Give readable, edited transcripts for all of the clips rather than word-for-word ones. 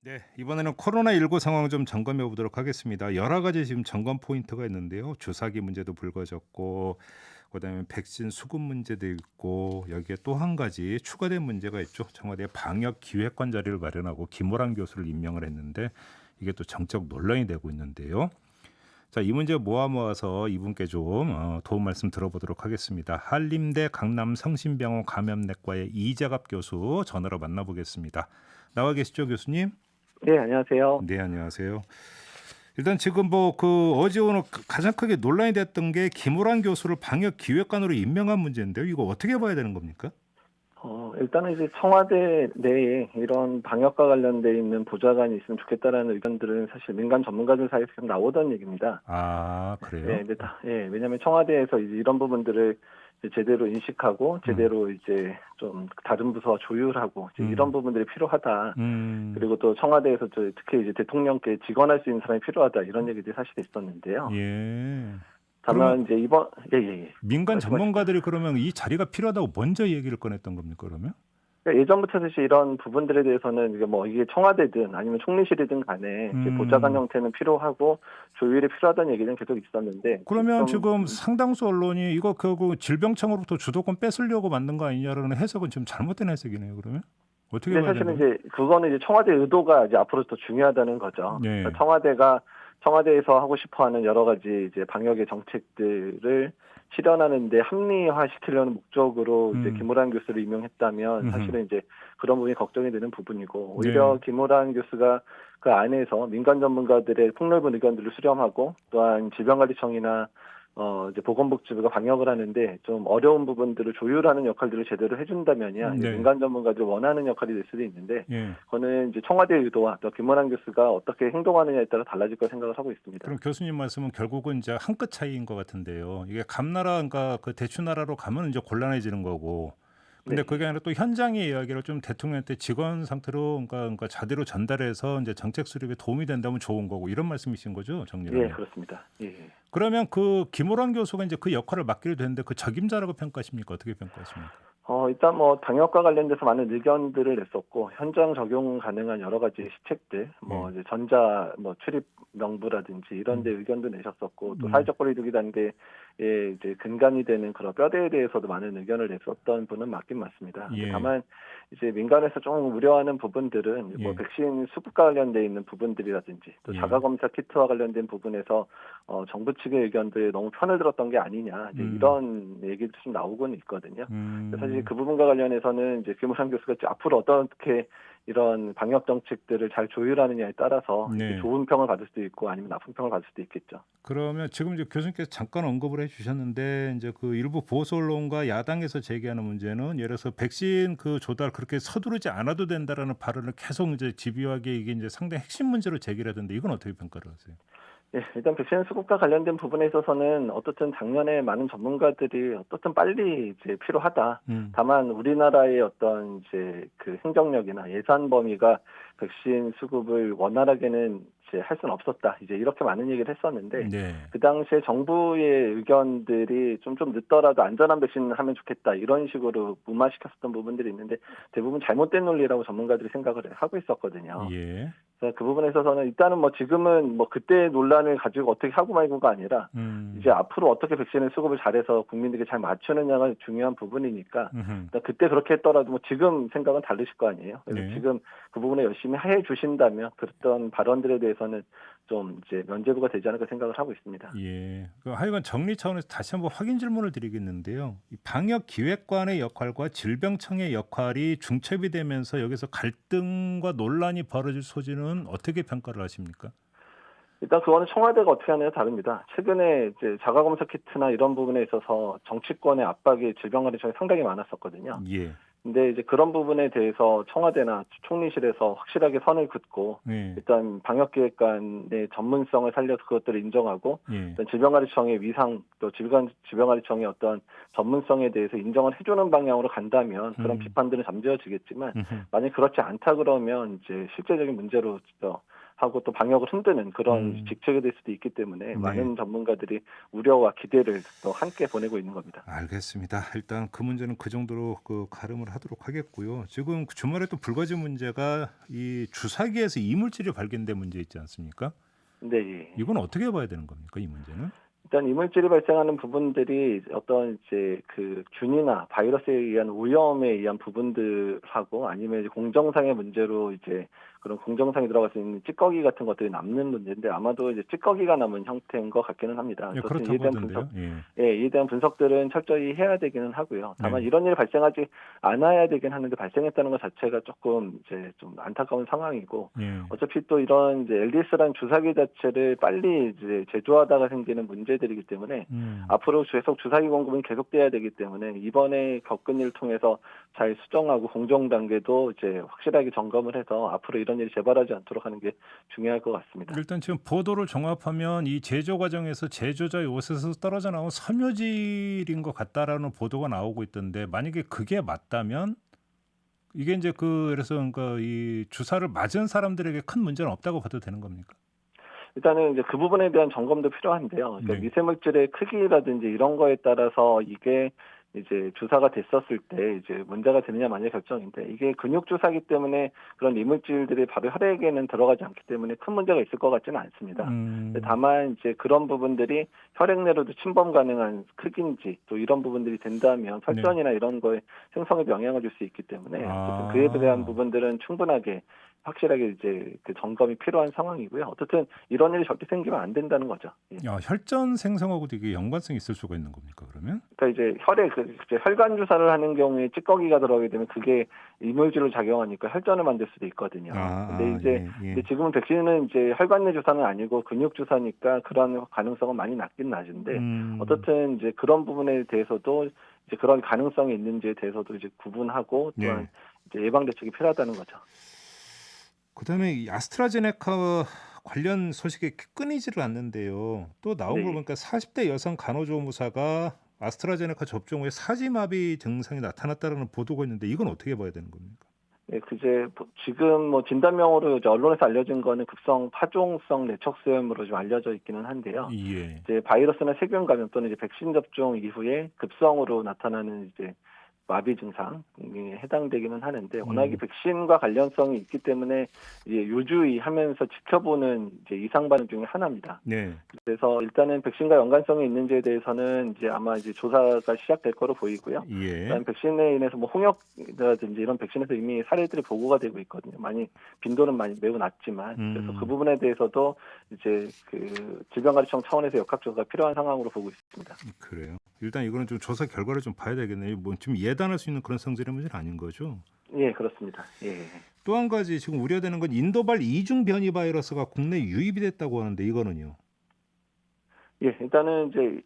네, 이번에는 코로나19 상황 좀 점검해 보도록 하겠습니다. 여러 가지 지금 점검 포인트가 있는데요. 주사기 문제도 불거졌고, 그다음에 백신 수급 문제도 있고, 여기에 또 한 가지 추가된 문제가 있죠. 청와대 방역 기획관 자리를 마련하고 김호란 교수를 임명을 했는데 이게 또 정적 논란이 되고 있는데요. 자, 이 문제 모아서 이분께 좀 도움 말씀 들어보도록 하겠습니다. 한림대 강남성심병원 감염내과의 이재갑 교수 전화로 만나보겠습니다. 나와 계시죠, 교수님? 네, 안녕하세요. 네, 안녕하세요. 일단 지금 뭐 그 어제 오늘 가장 크게 논란이 됐던 게 김호란 교수를 방역 기획관으로 임명한 문제인데요. 이거 어떻게 봐야 되는 겁니까? 일단은 이제 청와대 내에 이런 방역과 관련돼 있는 보좌관이 있으면 좋겠다라는 의견들은 사실 민간 전문가들 사이에서 계속 나오던 얘기입니다. 아, 예, 그래요? 근데 왜냐하면 청와대에서 이제 이런 부분들을 이제 제대로 인식하고 음, 제대로 이제 좀 다른 부서와 조율하고 이제 이런 음, 부분들이 필요하다. 음, 그리고 또 청와대에서 특히 이제 대통령께 직언할 수 있는 사람이 필요하다 이런 얘기들이 사실 있었는데요. 예. 그러면 다만 이제 예. 민간 말씀하십시오. 전문가들이 그러면 이 자리가 필요하다고 먼저 얘기를 꺼냈던 겁니까, 그러면? 그러니까 예전부터 사실 이런 부분들에 대해서는 이게 청와대든 아니면 총리실이든 간에 이제 보좌관 음, 형태는 필요하고 조율이 필요하다는 얘기는 계속 있었는데 그러면 좀 지금 상당수 언론이 이거 결국 질병청으로부터 주도권 뺏으려고 만든 거 아니냐라는 해석은 지금 잘못된 해석이네요, 그러면? 어떻게 근데 봐야 되는 사실은 거예요? 이제 그거는 이제 청와대 의도가 이제 앞으로 더 중요하다는 거죠. 네. 그러니까 청와대에서 하고 싶어하는 여러 가지 이제 방역의 정책들을 실현하는데 합리화시키려는 목적으로 이제 음, 김호란 교수를 임명했다면 음, 사실은 이제 그런 부분이 걱정이 되는 부분이고 네. 오히려 김호란 교수가 그 안에서 민간 전문가들의 폭넓은 의견들을 수렴하고 또한 질병관리청이나 이제 보건복지부가 방역을 하는데 좀 어려운 부분들을 조율하는 역할들을 제대로 해준다면야 이제 네. 민간 전문가들이 원하는 역할이 될 수도 있는데 예. 그거는 이제 청와대 의도와 또 김원환 교수가 어떻게 행동하느냐에 따라 달라질 거 생각을 하고 있습니다. 그럼 교수님 말씀은 결국은 이제 한 끗 차이인 것 같은데요. 이게 감나라가 그 대추나라로 가면 이제 곤란해지는 거고. 근데 네. 그게 아니라 또 현장의 이야기를 좀 대통령한테 직원 상태로 그러니까 자대로 전달해서 이제 정책 수립에 도움이 된다면 좋은 거고 이런 말씀이신 거죠, 정리를 예, 하면. 그렇습니다. 예. 그러면 그 김호란 교수가 이제 그 역할을 맡기로 됐는데 그 적임자라고 평가하십니까? 어떻게 평가하십니까? 일단 뭐 방역과 관련돼서 많은 의견들을 냈었고 현장 적용 가능한 여러 가지 시책들, 예. 뭐 이제 전자 뭐 출입 명부라든지 이런 데 음. 의견도 내셨었고 또 음. 사회적 거리두기 단계에 이제 근간이 되는 그런 뼈대에 대해서도 많은 의견을 냈었던 분은 맞긴 맞습니다. 근데 예. 다만 이제 민간에서 좀 우려하는 부분들은 뭐 예. 백신 수급과 관련돼 있는 부분들이라든지 또 예. 자가검사 키트와 관련된 부분에서 정부 측의 의견들에 너무 편을 들었던 게 아니냐 이제 음. 이런 얘기도 좀 나오고는 있거든요. 사실 음. 그 부분과 관련해서는 이제 김우상 교수가 앞으로 어떻게 이런 방역 정책들을 잘 조율하느냐에 따라서 이게 네. 좋은 평을 받을 수도 있고 아니면 나쁜 평을 받을 수도 있겠죠. 그러면 지금 이제 교수님께서 잠깐 언급을 해 주셨는데 이제 그 일부 보수 언론과 야당에서 제기하는 문제는 예를 들어서 백신 그 조달 그렇게 서두르지 않아도 된다라는 발언을 계속 이제 집요하게 이게 이제 상당히 핵심 문제로 제기를 하던데 이건 어떻게 평가를 하세요? 예, 일단 백신 수급과 관련된 부분에 있어서는 어떻든 작년에 많은 전문가들이 어떻든 빨리 이제 필요하다. 음. 다만 우리나라의 어떤 이제 그 행정력이나 예산 범위가 백신 수급을 원활하게는 이제 할 수는 없었다. 이제 이렇게 많은 얘기를 했었는데 네. 그 당시에 정부의 의견들이 좀 늦더라도 안전한 백신을 하면 좋겠다. 이런 식으로 무마시켰었던 부분들이 있는데 대부분 잘못된 논리라고 전문가들이 생각을 하고 있었거든요. 예. 그 부분에 있어서는 일단은 뭐 지금은 뭐 그때 논란을 가지고 어떻게 하고 말고가 아니라 이제 음. 앞으로 어떻게 백신을 수급을 잘해서 국민들에게 잘 맞추느냐가 중요한 부분이니까 음음. 일단 그때 그렇게 했더라도 뭐 지금 생각은 다르실 거 아니에요. 그래서 네. 지금 그 부분에 열심히 해 주신다면 그랬던 발언들에 대해서는 좀 이제 면죄부가 되지 않을까 생각을 하고 있습니다. 예. 그 하여간 정리 차원에서 다시 한번 확인 질문을 드리겠는데요. 이 방역 기획관의 역할과 질병청의 역할이 중첩이 되면서 여기서 갈등과 논란이 벌어질 소지는 어떻게 평가를 하십니까? 일단 그거는 청와대가 어떻게 하느냐에 다릅니다. 최근에 이제 자가검사 키트나 이런 부분에 있어서 정치권의 압박이 질병관리청에 상당히 많았었거든요. 예. 근데 이제 그런 부분에 대해서 청와대나 총리실에서 확실하게 선을 긋고 예. 일단 방역기획관의 전문성을 살려서 그것들을 인정하고 예. 일단 질병관리청의 위상 또 질병관리청의 어떤 전문성에 대해서 인정을 해주는 방향으로 간다면 그런 음. 비판들은 잠재워지겠지만 음음. 만약 그렇지 않다 그러면 이제 실제적인 문제로 하고 또 방역을 흔드는 그런 직책이 될 수도 있기 때문에 네. 많은 전문가들이 우려와 기대를 또 함께 보내고 있는 겁니다. 알겠습니다. 일단 그 문제는 그 정도로 가름을 하도록 하겠고요. 지금 주말에 또 불거진 문제가 이 주사기에서 이물질이 발견된 문제 있지 않습니까? 네. 예. 이건 어떻게 봐야 되는 겁니까? 이 문제는? 일단 이물질이 발생하는 부분들이 어떤 이제 그 균이나 바이러스에 의한 오염에 의한 부분들하고 아니면 이제 공정상의 문제로 이제 그런 공정상에 들어갈 수 있는 찌꺼기 같은 것들이 남는 문제인데 아마도 이제 찌꺼기가 남은 형태인 것 같기는 합니다. 예, 그래서 그렇다고 하던데요. 이에 대한 분석들은 철저히 해야 되기는 하고요. 다만 네. 이런 일이 발생하지 않아야 되긴 하는데 발생했다는 것 자체가 조금 이제 좀 안타까운 상황이고 예. 어차피 또 이런 이제 LDS라는 주사기 자체를 빨리 이제 제조하다가 생기는 문제들이기 때문에 앞으로 계속 주사기 공급은 계속돼야 되기 때문에 이번에 겪은 일을 통해서 잘 수정하고 공정 단계도 이제 확실하게 점검을 해서 앞으로 이런 일이 재발하지 않도록 하는 게 중요할 것 같습니다. 일단 지금 보도를 종합하면 이 제조 과정에서 제조자의 옷에서 떨어져 나온 섬유질인 것 같다라는 보도가 나오고 있던데 만약에 그게 맞다면 이게 이제 그래서 그러니까 이 주사를 맞은 사람들에게 큰 문제는 없다고 봐도 되는 겁니까? 일단은 이제 그 부분에 대한 점검도 필요한데요. 그러니까 네. 미세물질의 크기라든지 이런 거에 따라서 이게 이제 주사가 됐었을 때 이제 문제가 되느냐 마느냐 결정인데 이게 근육 주사기 때문에 그런 이물질들이 바로 혈액에는 들어가지 않기 때문에 큰 문제가 있을 것 같지는 않습니다. 다만 이제 그런 부분들이 혈액 내로도 침범 가능한 크기인지 또 이런 부분들이 된다면 혈전이나 이런 거에 생성에도 영향을 줄 수 있기 때문에 어쨌든 그에 대한 부분들은 충분하게 확실하게 이제 그 점검이 필요한 상황이고요. 어쨌든 이런 일이 절대 생기면 안 된다는 거죠. 예. 야, 혈전 생성하고도 이게 연관성이 있을 수가 있는 겁니까, 그러면? 그러니까 이제 이제 혈관 주사를 하는 경우에 찌꺼기가 들어가게 되면 그게 이물질로 작용하니까 혈전을 만들 수도 있거든요. 근데 이제 근데 지금은 백신은 이제 혈관 내 주사는 아니고 근육 주사니까 그런 가능성은 많이 낮긴 낮은데 어떻든 이제 그런 부분에 대해서도 이제 그런 가능성이 있는지에 대해서도 이제 구분하고 또한 이제 예방 대책이 필요하다는 거죠. 그다음에 이 아스트라제네카 관련 소식이 끊이지를 않는데요. 또 나온 걸 보니까 40대 여성 간호조무사가 아스트라제네카 접종 후에 사지마비 증상이 나타났다는 보도가 있는데 이건 어떻게 봐야 되는 겁니까? 예, 그제 지금 뭐 진단명으로 이제 언론에서 알려진 거는 급성 파종성 뇌척수염으로 좀 알려져 있기는 한데요. 예. 이제 바이러스나 세균 감염 또는 이제 백신 접종 이후에 급성으로 나타나는 이제 마비 증상에 해당되기는 하는데 워낙에 백신과 관련성이 있기 때문에 이제 유주히 하면서 지켜보는 이제 이상 반응 중에 하나입니다. 네. 그래서 일단은 백신과 연관성이 있는지에 대해서는 이제 아마 이제 조사가 시작될 거로 보이고요. 예. 일단 백신에 인해서 뭐 홍역이라든지 이런 백신에서 이미 사례들이 보고가 되고 있거든요. 빈도는 매우 낮지만 그래서 그 부분에 대해서도 이제 그 질병관리청 차원에서 역학조사가 필요한 상황으로 보고 있습니다. 그래요. 일단 이거는 좀 조사 결과를 좀 봐야 되겠네요. 뭐 지금 예단할 수 있는 그런 성질의 문제는 아닌 거죠? 예, 그렇습니다. 예. 또 한 가지 지금 우려되는 건 인도발 이중 변이 바이러스가 국내 유입이 됐다고 하는데 이거는요? 예, 일단은 이제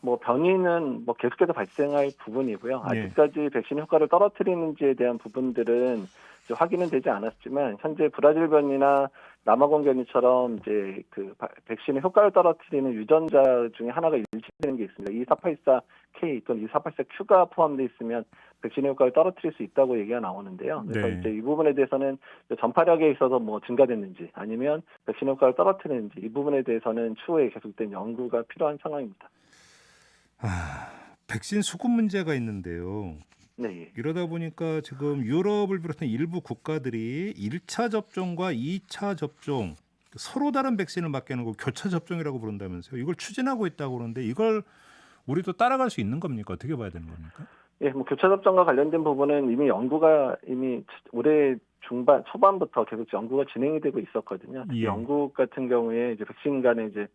뭐 변이는 뭐 계속해서 발생할 부분이고요. 아직까지 백신 효과를 떨어뜨리는지에 대한 부분들은 이제 확인은 되지 않았지만 현재 브라질 변이나 남아공 변이처럼 이제 그 백신의 효과를 떨어뜨리는 유전자 중에 하나가 일치되는 게 있습니다. 2484K 또는 2484Q가 포함되어 있으면 백신의 효과를 떨어뜨릴 수 있다고 얘기가 나오는데요. 그래서 이제 이 부분에 대해서는 전파력에 있어서 뭐 증가됐는지 아니면 백신 효과를 떨어뜨리는지 이 부분에 대해서는 추후에 계속된 연구가 필요한 상황입니다. 백신 수급 문제가 있는데요. 네. 이러다 보니까 지금 유럽을 비롯한 일부 국가들이 1차 접종과 2차 접종 서로 다른 백신을 맞게 하는 거 교차 접종이라고 부른다면서요. 이걸 추진하고 있다고 그러는데 이걸 우리도 따라갈 수 있는 겁니까? 어떻게 봐야 되는 겁니까? 예, 뭐 교차 접종과 관련된 부분은 이미 연구가 올해 초반부터 계속 연구가 진행이 되고 있었거든요. 예. 영국 같은 경우에 이제 백신 간에 이제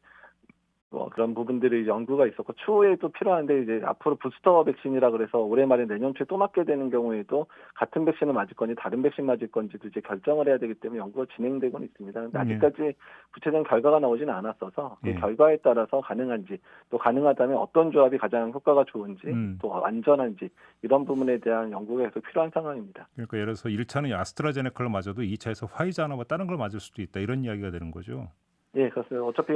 뭐 그런 부분들이 연구가 있었고 추후에 또 필요한데 이제 앞으로 부스터 백신이라 그래서 올해 말에 내년 초에 또 맞게 되는 경우에도 같은 백신을 맞을 건지 다른 백신 맞을 건지도 이제 결정을 해야 되기 때문에 연구가 진행되고는 있습니다. 근데 아직까지 구체적인 결과가 나오지는 않았어서 그 결과에 따라서 가능한지 또 가능하다면 어떤 조합이 가장 효과가 좋은지 또 안전한지 이런 부분에 대한 연구가 계속 필요한 상황입니다. 그러니까 예를 들어서 1차는 아스트라제네카를 맞아도 2차에서 화이자나 뭐 다른 걸 맞을 수도 있다 이런 이야기가 되는 거죠. 예, 그렇습니다. 어차피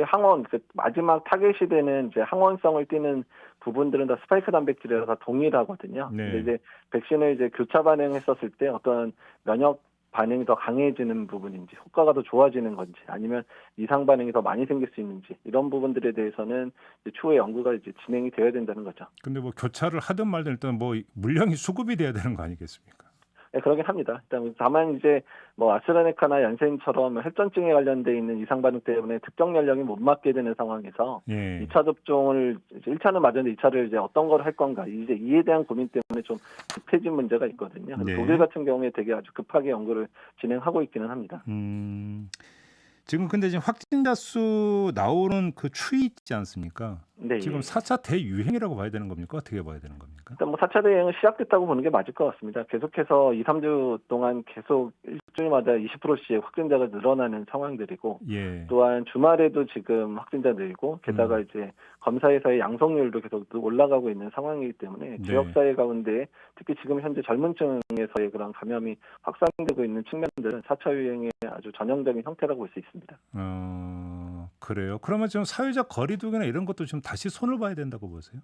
마지막 타겟이 되는 이제 항원성을 띠는 부분들은 다 스파이크 단백질이라서 다 동일하거든요. 근데 이제 백신을 이제 교차 반응했었을 때 어떤 면역 반응이 더 강해지는 부분인지, 효과가 더 좋아지는 건지, 아니면 이상 반응이 더 많이 생길 수 있는지, 이런 부분들에 대해서는 이제 추후에 연구가 이제 진행이 되어야 된다는 거죠. 근데 뭐 교차를 하든 말든 일단 뭐 물량이 수급이 돼야 되는 거 아니겠습니까? 네, 그러긴 합니다. 일단 다만 이제 뭐 아스트라제네카나 얀센처럼 혈전증에 관련돼 있는 이상 반응 때문에 특정 연령이 못 맞게 되는 상황에서 예. 2차 접종을 이제 1차는 맞았는데 2차를 이제 어떤 걸 할 건가, 이제 이에 대한 고민 때문에 좀 급해진 문제가 있거든요. 그래서 네. 독일 같은 경우에 되게 아주 급하게 연구를 진행하고 있기는 합니다. 지금 근데 지금 확진자 수 나오는 그 추이 있지 않습니까? 네, 지금 예. 4차 대유행이라고 봐야 되는 겁니까? 어떻게 봐야 되는 겁니까? 일단 뭐 4차 대행은 시작됐다고 보는 게 맞을 것 같습니다. 계속해서 2, 3주 동안 계속 일주일마다 20%씩 확진자가 늘어나는 상황들이고, 예. 또한 주말에도 지금 확진자 늘고, 게다가 이제 검사에서의 양성률도 계속 올라가고 있는 상황이기 때문에 네. 지역사회 가운데 특히 지금 현재 젊은 층에서의 그런 감염이 확산되고 있는 측면들은 4차 유행의 아주 전형적인 형태라고 볼 수 있습니다. 그래요. 그러면 지금 사회적 거리두기나 이런 것도 좀 다시 손을 봐야 된다고 보세요?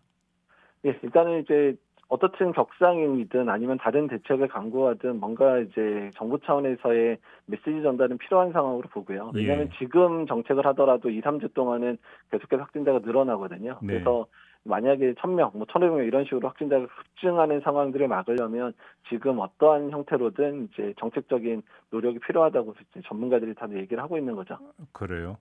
예, 일단은 이제 어떻든 격상이든 아니면 다른 대책을 강구하든 뭔가 이제 정부 차원에서의 메시지 전달은 필요한 상황으로 보고요. 왜냐하면 예. 지금 정책을 하더라도 2, 3주 동안은 계속해서 확진자가 늘어나거든요. 네. 그래서 만약에 1,000명, 뭐 1,500명 이런 식으로 확진자가 급증하는 상황들을 막으려면 지금 어떠한 형태로든 이제 정책적인 노력이 필요하다고 이제 전문가들이 다들 얘기를 하고 있는 거죠. 그래요.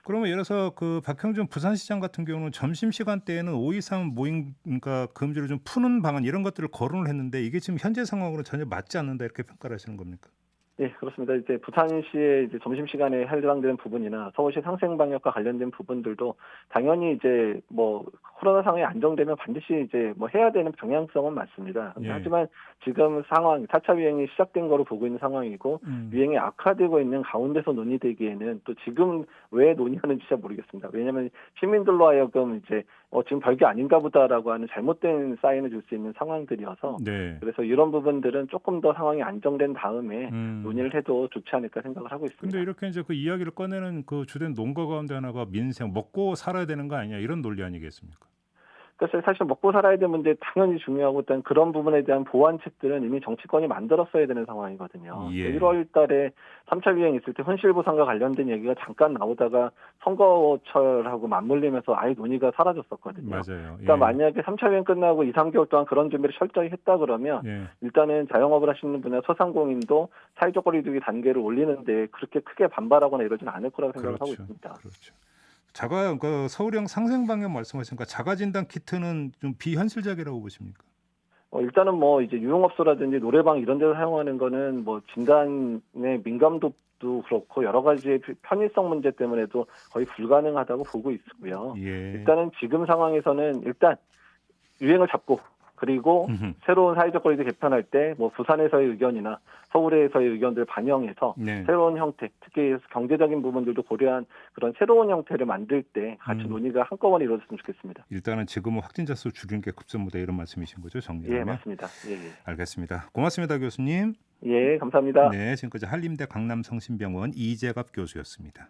그러면 예를 들어서 그 박형준 부산시장 같은 경우는 점심시간대에는 5 이상 모임 그러니까 금지를 좀 푸는 방안 이런 것들을 거론을 했는데 이게 지금 현재 상황으로는 전혀 맞지 않는다 이렇게 평가를 하시는 겁니까? 예, 그렇습니다. 이제 부산시의 이제 점심시간에 해당되는 부분이나 서울시 상생방역과 관련된 부분들도 당연히 이제 뭐 코로나 상황이 안정되면 반드시 이제 뭐 해야 되는 방향성은 맞습니다. 예. 하지만 지금 상황, 4차 유행이 시작된 거로 보고 있는 상황이고, 유행이 악화되고 있는 가운데서 논의되기에는 또 지금 왜 논의하는지 잘 모르겠습니다. 왜냐하면 시민들로 하여금 이제 지금 별게 아닌가 보다라고 하는 잘못된 사인을 줄 수 있는 상황들이어서, 네. 그래서 이런 부분들은 조금 더 상황이 안정된 다음에 논의를 해도 좋지 않을까 생각을 하고 있습니다. 근데 이렇게 이제 그 이야기를 꺼내는 그 주된 논거 가운데 하나가 민생 먹고 살아야 되는 거 아니냐 이런 논리 아니겠습니까? 그래서 사실 먹고 살아야 되는 문제 당연히 중요하고, 일단 그런 부분에 대한 보완책들은 이미 정치권이 만들었어야 되는 상황이거든요. 예. 1월 달에 3차 유행 있을 때 현실보상과 관련된 얘기가 잠깐 나오다가 선거철하고 맞물리면서 아예 논의가 사라졌었거든요. 맞아요. 그러니까 예. 만약에 3차 유행 끝나고 2, 3개월 동안 그런 준비를 철저히 했다 그러면 예. 일단은 자영업을 하시는 분이나 소상공인도 사회적 거리두기 단계를 올리는데 그렇게 크게 반발하거나 이러지는 않을 거라고 생각을 하고 그렇죠. 있습니다. 그렇죠. 그 서울형 상생방역 말씀하시니까 자가 진단 키트는 좀 비현실적이라고 보십니까? 일단은 뭐 이제 유흥업소라든지 노래방 이런 데서 사용하는 거는 뭐 진단의 민감도도 그렇고 여러 가지 편의성 문제 때문에도 거의 불가능하다고 보고 있고요. 예. 일단은 지금 상황에서는 일단 유행을 잡고, 그리고 새로운 사회적 거리두기 개편할 때 뭐 부산에서의 의견이나 서울에서의 의견들 반영해서 네. 새로운 형태, 특히 경제적인 부분들도 고려한 그런 새로운 형태를 만들 때 같이 논의가 한꺼번에 이루어졌으면 좋겠습니다. 일단은 지금은 확진자 수 줄이는 게 급선무다 이런 말씀이신 거죠, 예, 정리하면? 맞습니다. 예, 알겠습니다. 고맙습니다, 교수님. 예. 예, 감사합니다. 네, 지금까지 한림대 강남성심병원 이재갑 교수였습니다.